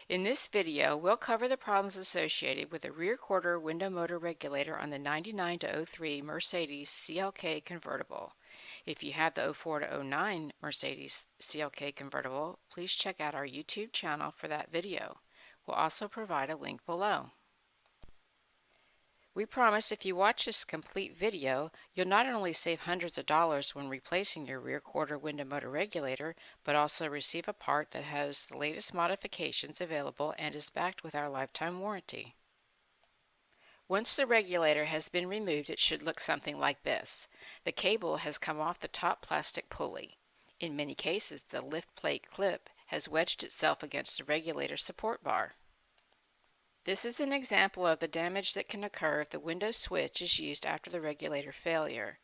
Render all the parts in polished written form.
In this video, we'll cover the problems associated with the rear quarter window motor regulator on the 99-03 Mercedes CLK Convertible. If you have the 04-09 Mercedes CLK Convertible, please check out our YouTube channel for that video. We'll also provide a link below. We promise if you watch this complete video, you'll not only save hundreds of dollars when replacing your rear quarter window motor regulator, but also receive a part that has the latest modifications available and is backed with our lifetime warranty. Once the regulator has been removed, it should look something like this. The cable has come off the top plastic pulley. In many cases, the lift plate clip has wedged itself against the regulator support bar. This is an example of the damage that can occur if the window switch is used after the regulator failure.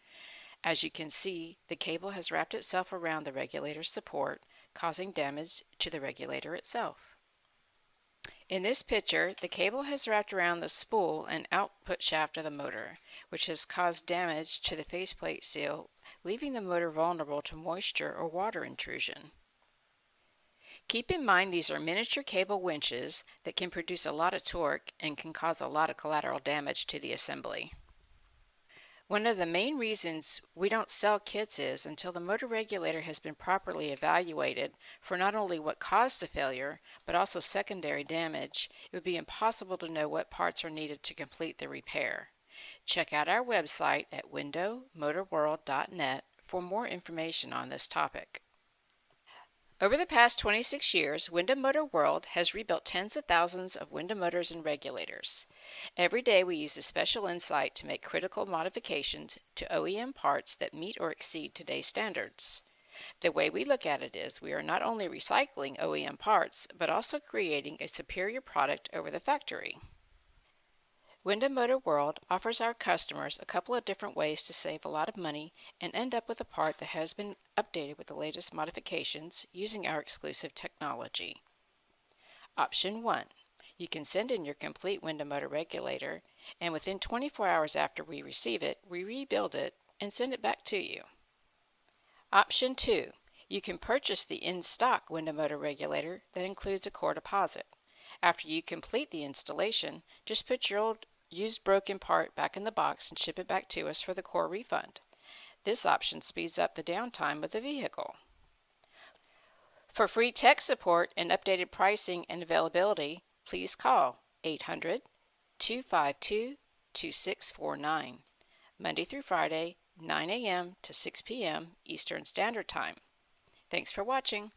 As you can see, the cable has wrapped itself around the regulator support, causing damage to the regulator itself. In this picture, the cable has wrapped around the spool and output shaft of the motor, which has caused damage to the faceplate seal, leaving the motor vulnerable to moisture or water intrusion. Keep in mind these are miniature cable winches that can produce a lot of torque and can cause a lot of collateral damage to the assembly. One of the main reasons we don't sell kits is until the motor regulator has been properly evaluated for not only what caused the failure, but also secondary damage, it would be impossible to know what parts are needed to complete the repair. Check out our website at windowmotorworld.net for more information on this topic. Over the past 26 years, Window Motor World has rebuilt tens of thousands of window motors and regulators. Every day we use a special insight to make critical modifications to OEM parts that meet or exceed today's standards. The way we look at it is we are not only recycling OEM parts, but also creating a superior product over the factory. Window Motor World offers our customers a couple of different ways to save a lot of money and end up with a part that has been updated with the latest modifications using our exclusive technology. Option 1. You can send in your complete window motor regulator, and within 24 hours after we receive it, we rebuild it and send it back to you. Option 2. You can purchase the in-stock window motor regulator that includes a core deposit. After you complete the installation, just put your old used broken part back in the box and ship it back to us for the core refund. This option speeds up the downtime of the vehicle. For free tech support and updated pricing and availability, please call 800-252-2649, Monday through Friday, 9 a.m. to 6 p.m. Eastern Standard Time. Thanks for watching.